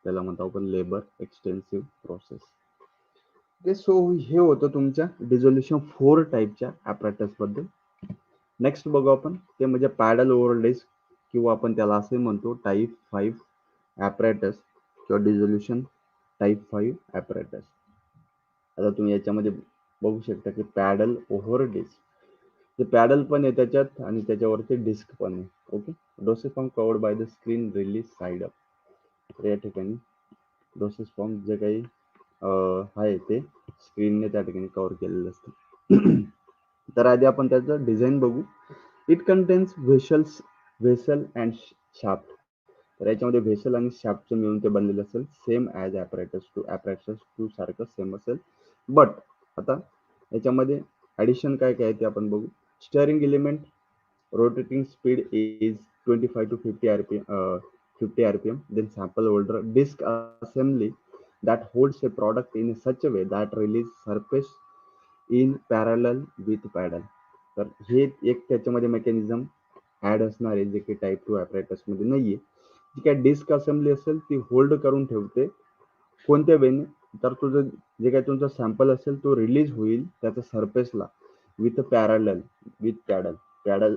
त्याला म्हणतो आपण labour extensive process. Okay, so हे होतं तुमच्या डिझोल्युशन 4 टाईपच्या ॲपरेटस बद्दल. नेक्स्ट बघू आपण ते म्हणजे पॅडल ओव्हर डिस्क किंवा आपण त्याला असे म्हणतो टाईप 5 ॲपरेटस किंवा डिझोल्युशन टाईप 5 ॲपरेटस. आता तुम्ही याच्यामध्ये बघू शकता की पॅडल ओव्हर डिस्क, ते पॅडल पण आहे त्याच्यात आणि त्याच्यावरती डिस्क पण आहे. Okay, dosage form covered by the screen release side up. तर या ठिकाणी डोसेज फॉर्म जे काही आहे ते स्क्रीनने त्या ठिकाणी कव्हर केलेलं असतं. तर आधी आपण त्याचं डिझाईन बघू. It contains vessel and shaft. तर याच्यामध्ये व्हेसल आणि शाफ्टचं मिळून ते बनलेलं असेल. सेम ॲज ॲपरेटस टू सारखं सेम असेल. बट आता याच्यामध्ये ॲडिशन काय काय आहे ते आपण बघू. Stirring element rotating speed is 25 to 50 rpm, then sample holder disk assembly that holds a product in such a way that release surface in parallel with paddle. तर हे एक त्याच्यामध्ये मेकॅनिझम ऍड असणार आहे जे की टाईप 2 ॲपरेटस मध्ये नाहीये. जी काय डिस्क असेंब्ली असेल ती होल्ड करून ठेवते. कोणत्या वेने? तर तुझं जे काही तुमचा सॅम्पल असेल तो रिलीज होईल त्याच्या सरफेसला विथ पॅरल विथ पॅडल पॅडल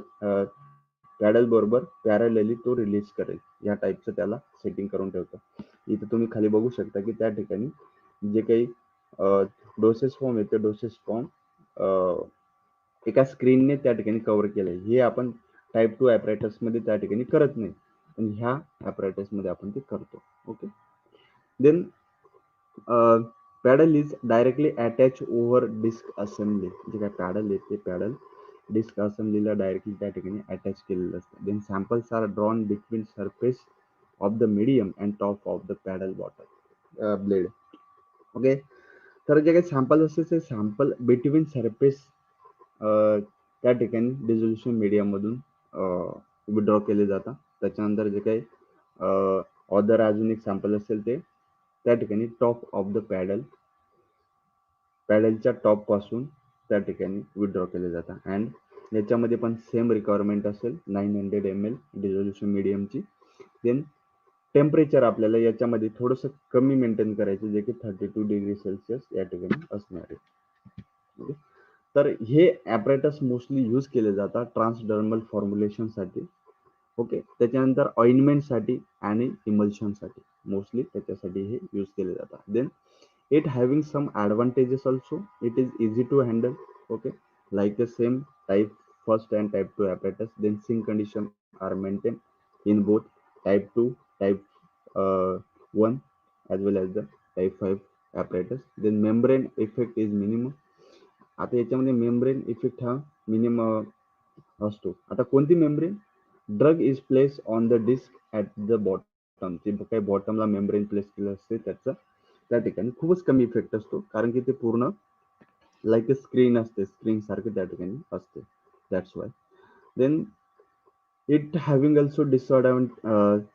पॅडल बरोबर पॅरलली तो रिलीज करेल. या टाईपचं त्याला सेटिंग करून ठेवतं. इथे तुम्ही खाली बघू शकता की त्या ठिकाणी जे काही डोसेस फॉर्म येते डोसेस फॉर्म एका स्क्रीनने त्या ठिकाणी कव्हर केलंय. हे आपण टाईप 2 ॲपरेटस मध्ये त्या ठिकाणी करत नाही, पण ह्या ॲपरेटस मध्ये आपण ते करतो. Okay, then paddle is directly attach over disk assembly. जे काय पॅडल आहे ते पॅडल डिस्क असेंब्लीला डायरेक्टली त्या ठिकाणी अटॅच केलेलं असतं. Then samples are drawn between surface of the medium and top of the paddle bottle blade. Okay, तर जे काही सॅम्पल असते ते सॅम्पल बिटवीन सरफेस त्या ठिकाणी डिझोल्युशन मीडियममधून विड्रॉ केले जातात. त्याच्यानंतर जे काही ऑदर अजून एक सॅम्पल असेल ते त्या ठिकाणी टॉप ऑफ द पॅडलच्या टॉप पासून त्या ठिकाणी विड्रॉ केले जातात. अँड याच्यामध्ये पण सेम रिक्वायरमेंट असेल 900 ml डिझोल्युशन मीडियमची. देन टेम्परेचर आपल्याला याच्यामध्ये थोडंसं कमी मेंटेन करायचं जे की 32 डिग्री सेल्सिअस या ठिकाणी असणार आहे. Okay? तर हे ॲपरेटस मोस्टली यूज केले जातात ट्रान्सडर्मल फॉर्म्युलेशनसाठी. ओके, त्याच्यानंतर ऑइंटमेंटसाठी आणि इमल्शनसाठी मोस्टली त्याच्यासाठी हे यूज केले जातात. Then it having some advantages also. It is easy to handle. Okay, like the same type first and type 2 apparatus. Then sync condition are maintained in both type 2 type 1 as well as the type 5 apparatus. Then membrane effect is minimum. आता याच्यामध्ये membrane effect हा minimum असतो. आता कोणती membrane? Drug is place on the disk at the bottom. जे काही बॉटमला membrane place केलं असते त्याचं त्या ठिकाणी खूपच कमी इफेक्ट असतो, कारण की ते पूर्ण लाईक अ स्क्रीन असते, स्क्रीन सारखं त्या ठिकाणी असते. That's why. Then it having also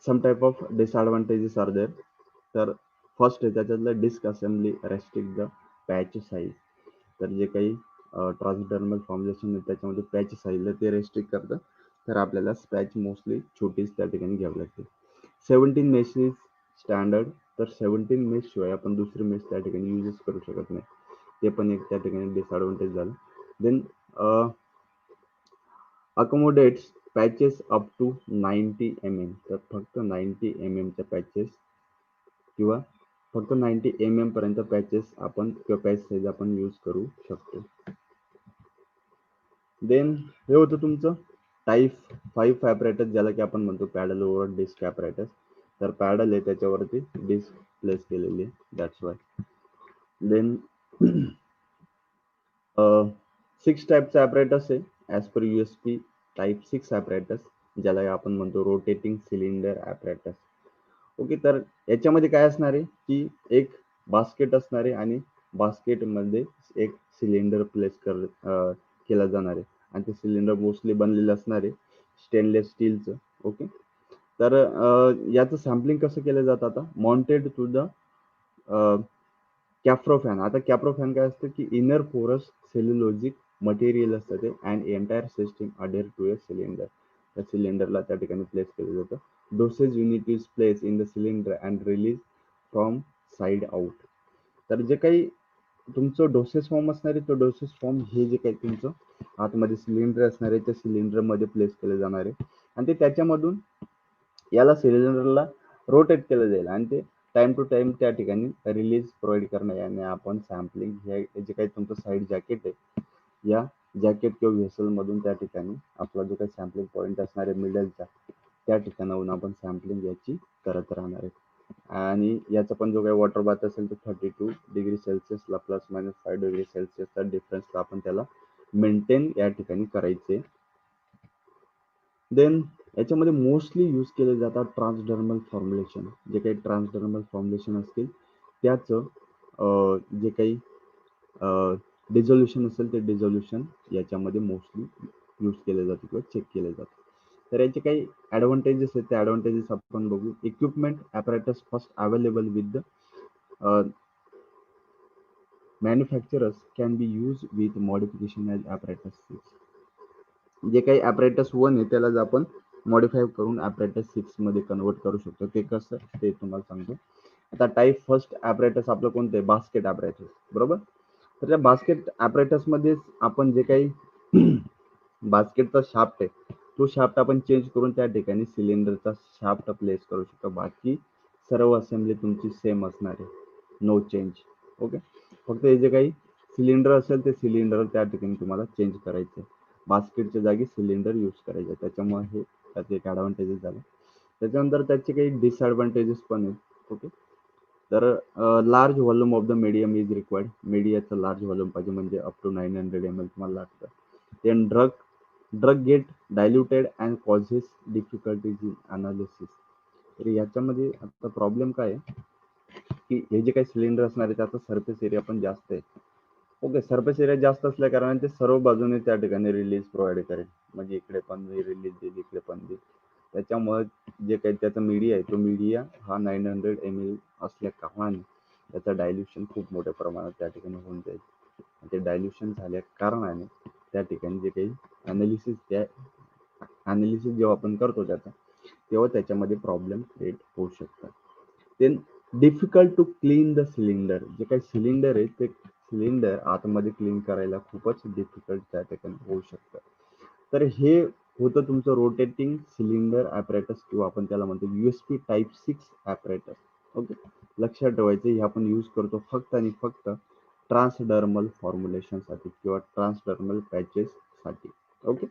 some type of disadvantages are there. तर फर्स्ट आहे त्याच्यातलं disk assembly restrict the patch size. तर जे काही ट्रान्सडर्मल फॉर्म्युलेशन आहे त्याच्यामध्ये पॅच साईजला ते रेस्ट्रिक्ट करतं. तर आपल्याला पॅच मोस्टली छोटीच त्या ठिकाणी घ्यावी लागते. 17 मेश इज स्टँडर्ड. तर 17 मेश शिवाय आपण दुसरी मेश त्या ठिकाणी यूजच करू शकत नाही. ते पण एक त्या ठिकाणी डिसएडव्हान्टेज झालं. Then accommodates patches up to 90 mm. तर फक्त 90 mm च्या पॅचेस किंवा फक्त 90 mm पर्यंत पॅचेस आपण किंवा पॅच साईज आपण यूज करू शकतो. देन हे होतं तुमचं टाईप 5 ॲपरेटस, ज्याला की आपण म्हणतो पॅडल ओव्हर डिस्क ॲपरेटस. तर पॅडल आहे त्याच्यावरती डिस्क प्लेस केलेली आहे. That's why. देन 6 टाईपचा ॲपरेटस आहे as per USP type 6 apparatus, ज्याला आपण म्हणतो रोटेटिंग सिलेंडर ॲपरेटस. ओके, तर याच्यामध्ये काय असणार आहे की एक बास्केट असणार आहे आणि बास्केटमध्ये एक सिलेंडर प्लेस केला जाणार आहे आणि ते सिलेंडर मोस्टली बनलेलं असणार आहे स्टेनलेस स्टीलचं. ओके, तर याचं सॅम्पलिंग कसं केलं जातं? आता माउंटेड टू द कॅफ्रोफॅन. आता कॅफ्रोफॅन काय असतं की इनर पोरस सेल्युलोजिक मटेरियल असतं ते and entire system adhere to a cylinder. त्या सिलेंडरला त्या ठिकाणी प्लेस केलं जातं. Dosage unit is place in the cylinder and release from side out. तर जे काही तुमचं डोसेस फॉर्म असणार आहे, तो डोसेस फॉर्म हे जे काही तुमचं आतमध्ये सिलेंडर असणार आहे, त्या सिलेंडरमध्ये प्लेस केले जाणार आहे आणि ते त्याच्यामधून याला सिलेंडरला रोटेट केलं जाईल आणि ते टाइम टू टाइम त्या ठिकाणी रिलीज प्रोव्हाइड करणं, याने आपण सॅम्पलिंग हे जे काही तुमचं साईड जॅकेट आहे, या जॅकेट किंवा व्हेसल मधून त्या ठिकाणी आपला जो काही सॅम्पलिंग पॉईंट असणार आहे मिडलचा, त्या ठिकाणाहून आपण सॅम्पलिंग याची करत राहणार आहे. आणि याचा पण जो काही वॉटर बाथ असेल तो 32 डिग्री सेल्सिअसला प्लस मायनस 5 डिग्री सेल्सिअसचा डिफरन्सला आपण त्याला मेंटेन या ठिकाणी करायचे. देन याच्यामध्ये मोस्टली यूज केले जातात ट्रान्सडर्मल फॉर्म्युलेशन. जे काही ट्रान्सडर्मल फॉर्म्युलेशन असतील त्याचं जे काही डिझोल्युशन असेल ते डिझोल्युशन याच्यामध्ये मोस्टली यूज केले जाते किंवा चेक केले जाते. तर याचे काही ॲडव्हान्टेजेस आहेत, ते ॲडव्हान्टेजेस आपण बघू. Equipment apparatus first available with the manufacturers can be used with modification as apparatus 6. जे काही ॲपॅरेटस 1 आहे त्याला आपण मॉडिफाय करून ॲपॅरेटस 6 मध्ये कन्वर्ट करू शकतो. ते कसं ते तुम्हाला सांगतो. आता टाईप फर्स्ट ॲपॅरेटस आपलं कोणतं आहे? बास्केट ॲपॅरेटस, बरोबर. तर त्या बास्केट ॲपॅरेटस मध्ये आपण जे काही बास्केटचा शाफ्ट आहे तो शाफ्ट आपण चेंज करून त्या ठिकाणी सिलेंडरचा शाफ्ट प्लेस करू शकतो. बाकी सर्व असेंब्ली तुमची सेम असणार आहे, नो चेंज. ओके, फक्त हे जे काही सिलेंडर असेल ते सिलेंडर त्या ठिकाणी तुम्हाला चेंज करायचे, बास्केटच्या जागी सिलेंडर यूज करायचे. त्याच्यामुळे हे त्याचे एक ॲडव्हान्टेजेस झाले. त्याच्यानंतर त्याचे काही डिसएडव्हान्टेजेस पण आहेत. ओके, तर large volume of the medium is required. मीडियाचं लार्ज व्हॉल्यूम पाहिजे, म्हणजे अप टू 900 ml तुम्हाला लागतं. Then drug get diluted and causes difficulties in analysis. तर याच्यामध्ये आता प्रॉब्लेम काय आहे की हे जे काही सिलेंडर असणार आहे त्याचा सरफेस एरिया पण जास्त आहे. ओके, सरफेस एरिया जास्त असल्या कारणाने ते सर्व बाजूने त्या ठिकाणी रिलीज प्रोव्हाइड करेल, म्हणजे इकडे पण रिलीज देईल, इकडे पण देईल. त्याच्यामुळे जे काही त्याचा मीडिया आहे तो मीडिया हा 900 ml असल्या कारणाने त्याचं डायल्युशन खूप मोठ्या प्रमाणात त्या ठिकाणी होऊन जाईल. ते डायल्युशन झाल्या कारणाने त्या ठिकाणी जे काही अनालिसिस जेव्हा आपण करतो त्याचा, तेव्हा त्याच्यामध्ये प्रॉब्लेम क्रिएट होऊ शकतात. Then difficult to clean the cylinder. जे काही सिलेंडर आहे ते सिलेंडर आतमध्ये क्लीन करायला खूपच डिफिकल्ट त्या ठिकाणी होऊ शकतं. तर हे होतं तुमचं रोटेटिंग सिलेंडर ॲपॅरेटस, किंवा आपण त्याला म्हणतो USB टाईप 6 ॲपॅरेटस. ओके, लक्षात ठेवायचं हे आपण यूज करतो फक्त आणि फक्त ट्रान्सडर्मल फॉर्म्युलेशनसाठी किंवा ट्रान्सडर्मल पॅचेससाठी. Okay,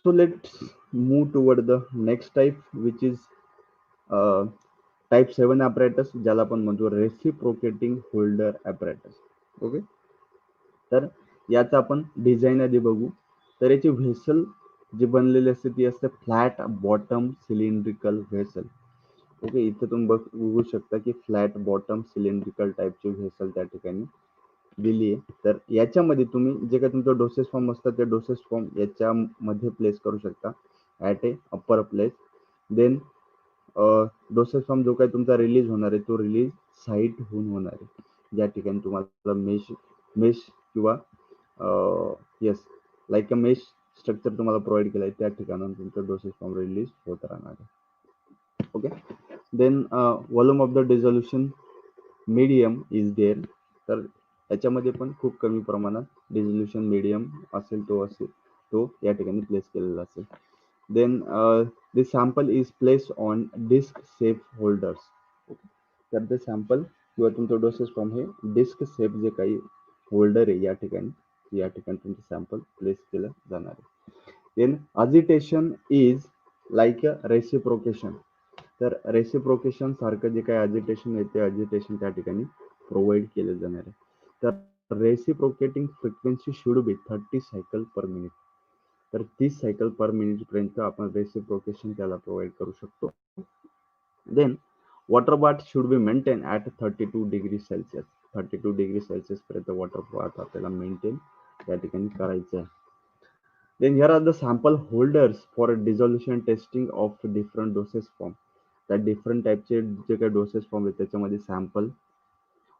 so let's move toward the next type, which is type 7 apparatus, ज्याला आपण म्हणतो रेसिप्रोकेटिंग होल्डर ॲपॅरेटस. ओके, तर याचं आपण डिझाईन आधी बघू. तर याची व्हेसल जी बनलेली असते ती असते flat bottom cylindrical vessel. Okay, इथे तुम्ही बघू शकता की फ्लॅट बॉटम सिलेंड्रिकल टाईपची व्हेसल त्या ठिकाणी दिली आहे. तर याच्यामध्ये तुम्ही जे काही तुमचं डोसेस फॉर्म असतात ते डोसेस फॉर्म याच्यामध्ये प्लेस करू शकता at a upper place. Then doses form जो काही तुमचा रिलीज होणार आहे तो रिलीज साईट होऊन होणार आहे, ज्या ठिकाणी तुम्हाला मेश किंवा yes like a mesh structure तुम्हाला प्रोव्हाइड केलं आहे, त्या ठिकाणाहून तुमचं डोसेस फॉर्म रिलीज होत राहणार आहे. Okay, then volume of the dissolution medium is there. तर याच्यामध्ये पण खूप कमी प्रमाणात डिझोल्युशन मीडियम असेल तो या ठिकाणी प्लेस केलेला असेल. Then the sample is placed on disk safe holders. तर ते सॅम्पल किंवा तुमचं डोसेस फॉर्म हे डिस्क सेफ जे काही होल्डर आहे या ठिकाणी तुमचं सॅम्पल प्लेस केलं जाणार आहे. Then agitation is like a reciprocation. तर रेसिप्रोकेशन सारखं जे काही अजिटेशन आहे ते अजिटेशन त्या ठिकाणी प्रोव्हाइड केले जाणार आहे. तर reciprocating frequency should be 30 cycle per minute. तर 30 सायकल पर मिनिट पर्यंत आपण रेसिप्रोकेशन त्याला प्रोव्हाइड करू शकतो. Then water bath should be maintain at 32 degree Celsius. 32 degree Celsius पर्यंत वॉटर बाथ आपल्याला मेंटेन त्या ठिकाणी करायचं आहे. Then here are the sample holders for dissolution testing of different doses form. त्या डिफरंट टाईपचे जे काही डोसेस फॉर्म आहेत त्याच्यामध्ये सॅम्पल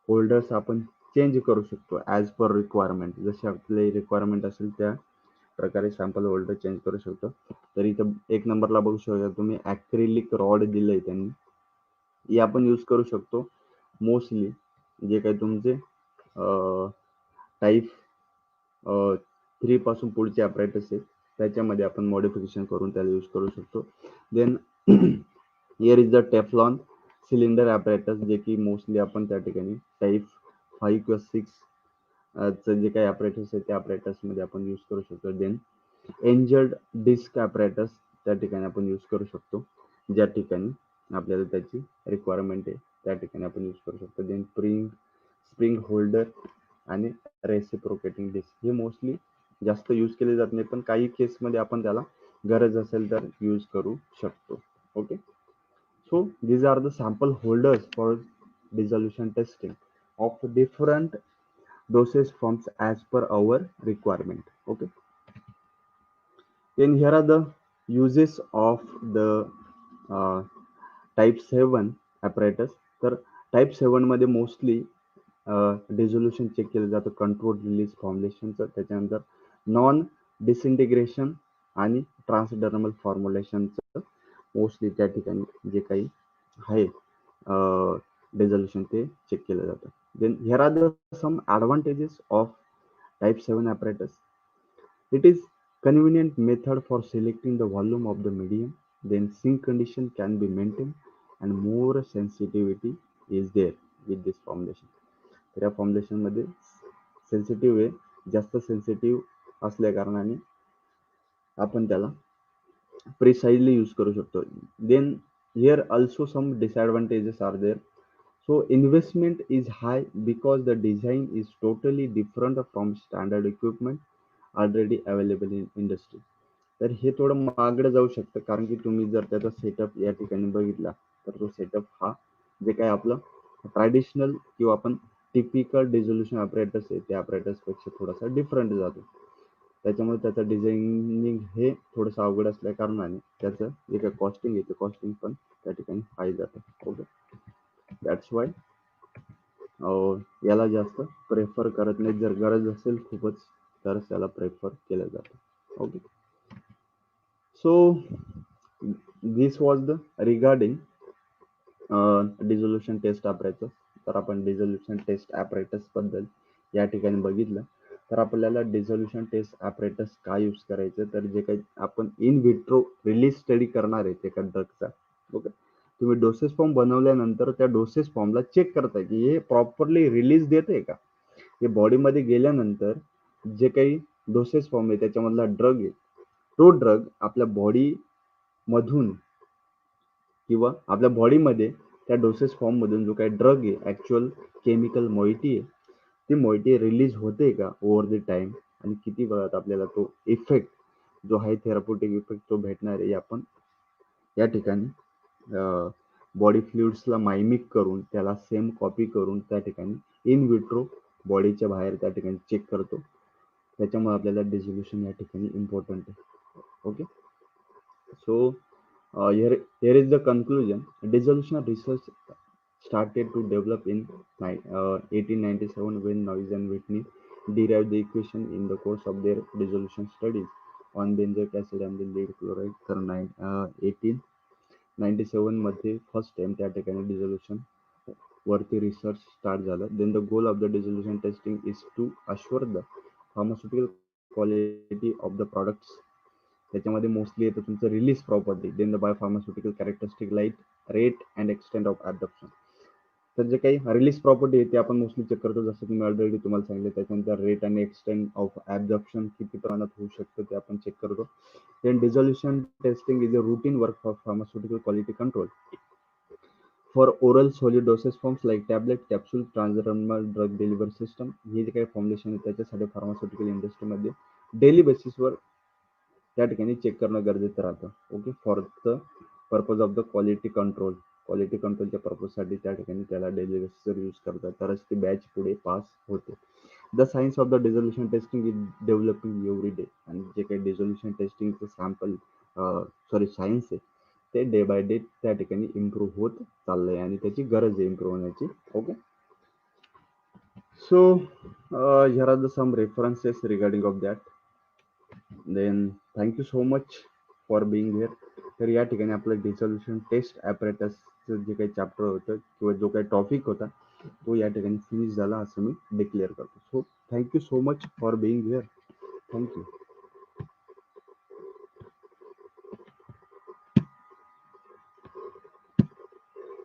होल्डर्स आपण चेंज करू शकतो ॲज पर रिक्वायरमेंट. जसे आपले रिक्वायरमेंट असेल त्या प्रकारे सॅम्पल होल्डर चेंज करू शकतो. तर इथं एक नंबरला बघू शकता तुम्ही ॲक्रिलिक रॉड दिलंय त्यांनी. हे आपण यूज करू शकतो मोस्टली जे काही तुमचे टाईप 3 पासून पुढचे ॲपरेटस आहेत त्याच्यामध्ये आपण मॉडिफिकेशन करून त्याला यूज करू शकतो. Then here is the Teflon cylinder apparatus जे की मोस्टली आपण त्या ठिकाणी टाईप 5 किंवा 6 जे काही ॲपरेटस आहे त्या ॲपरेटसमध्ये आपण यूज करू शकतो. देन एंजल्ड डिस्क ॲपरेटस त्या ठिकाणी आपण यूज करू शकतो ज्या ठिकाणी आपल्याला त्याची रिक्वायरमेंट आहे त्या ठिकाणी आपण यूज करू शकतो. देन स्प्रिंग होल्डर आणि रेसिप्रोकेटिंग डिस्क हे मोस्टली जास्त यूज केले जात नाही पण काही केसमध्ये आपण त्याला गरज असेल तर यूज करू शकतो. Okay, so these are the sample holders for dissolution testing of different dosage forms as per our requirement. Okay, then here are the uses of the uh, type 7 apparatus. तर टाईप 7 मध्ये mostly dissolution check केलं जातं control release फॉर्म्युलेशनचं, त्याच्यानंतर non डिसइंटिग्रेशन आणि ट्रान्सडर्मल फॉर्म्युलेशनचं mostly त्या ठिकाणी जे काही आहे डिझोल्युशन ते चेक केलं जातं. Then here are the some advantages of type 7 apparatus. It is convenient method for selecting the volume of the medium. Then sink condition can be maintained and more sensitivity is there with this formulation. तर या formulation मध्ये sensitive आहे, जास्त sensitive असल्या कारणाने आपण त्याला precisely use करू शकतो. Then here also some disadvantages are there. So investment is high because the design is totally different from standard equipment already available in industry. तर हे थोडं महागडं जाऊ शकतं कारण की तुम्ही जर त्याचा सेटअप या ठिकाणी बघितला तर तो सेटअप हा जे काही आपलं ट्रॅडिशनल किंवा आपण टिपिकल डिझोल्युशन ॲपरेटस आहे त्या ॲपरेटसपेक्षा थोडासा डिफरंट जातो. त्याच्यामुळे त्याचं डिझायनिंग हे थोडंसं अवघड असल्या कारणाने त्याचं जे काही कॉस्टिंग आहे ते कॉस्टिंग पण त्या ठिकाणी हाय जातं. ओके, दॅट्स वाय याला जास्त प्रेफर करत नाही. जर गरज असेल खूपच तर त्याला प्रेफर केलं जातं. Okay, so this was the regarding dissolution test apparatus. तर आपण डिझोल्युशन टेस्ट ॲपरेटस बद्दल या ठिकाणी बघितलं. तर आपल्याला डिझोल्युशन टेस्ट ॲपरेटस का यूज करायचं, तर जे काही आपण इन विट्रो रिलीज स्टडी करणार आहे एका ड्रगचा. ओके, तुम्ही डोसेस फॉर्म बनवल्यानंतर त्या डोसेस फॉर्मला चेक करताय की हे प्रॉपरली रिलीज देते का. हे बॉडीमध्ये गेल्यानंतर जे काही डोसेस फॉर्म आहे त्याच्यामधला ड्रग आहे तो ड्रग आपल्या बॉडी मधून किंवा आपल्या बॉडीमध्ये त्या डोसेस फॉर्म मधून जो काही ड्रग आहे ऍक्च्युअल केमिकल मोइटी आहे ती मोइटी रिलीज होते का ओव्हर द टाइम आणि किती वेळात आपल्याला तो इफेक्ट जो आहे थेराप्युटिक इफेक्ट तो भेटणार आहे. आपण या ठिकाणी बॉडी फ्लुइड्सला मायमिक करून त्याला सेम कॉपी करून त्या ठिकाणी इन विट्रो बॉडीच्या बाहेर त्या ठिकाणी चेक करतो. त्याच्यामुळे आपल्याला डिझोल्युशन या ठिकाणी इम्पॉर्टंट आहे. Okay, so here is the conclusion. Dissolution research started to develop in 1897 when Noyes and Whitney derived the equation in the course of their dissolution studies on benzoic acid and the lead chloride. तर 1897 मध्ये first time त्या ठिकाणी dissolution वरती research start झालं. Then the goal of the dissolution testing is to assure the pharmaceutical quality of the products. त्याच्यामध्ये mostly येतं तुमचं release property, then the biopharmaceutical characteristic light rate and extent of absorption. तर जे काही release property आहे ते आपण mostly check करतो, जसं की मी ऑलरेडी तुम्हाला सांगितलं. त्याच्यानंतर रेट आणि एक्सटेंट ऑफ ॲब्झॉर्प्शन किती प्रमाणात होऊ शकतं ते आपण चेक करतो. Then dissolution testing is a routine work for pharmaceutical quality control for oral solid doses forms like tablet capsule transdermal drug delivery system. हे जे काही फॉर्म्युलेशन आहे त्याच्यासाठी फार्मास्युटिकल इंडस्ट्रीमध्ये डेली बेसिसवर त्या ठिकाणी चेक करणं गरजेचं राहतं. Okay, for the purpose of the quality control. Quality कंट्रोलच्या पर्पजसाठी त्या ठिकाणी त्याला डेली बेसिसवर यूज करतात तरच ती बॅच पुढे पास होते. The science of the dissolution testing is developing every day. आणि जे काही डिझोल्युशन टेस्टिंगचं सायन्स आहे ते डे बाय डे त्या ठिकाणी इम्प्रूव्ह होत चाललंय आणि त्याची गरज आहे इम्प्रूव्ह होण्याची. Okay, so here are the some references regarding of that. Then thank you so much for being here. तर या ठिकाणी आपलं डिझोल्युशन टेस्ट ॲपरेटस मॅथमॅटिक्सचं जे काही चॅप्टर होतं किंवा जो काही टॉपिक होता तो या ठिकाणी फिनिश झाला असं मी डिक्लेअर करतो. So thank you so much for being here. Thank you.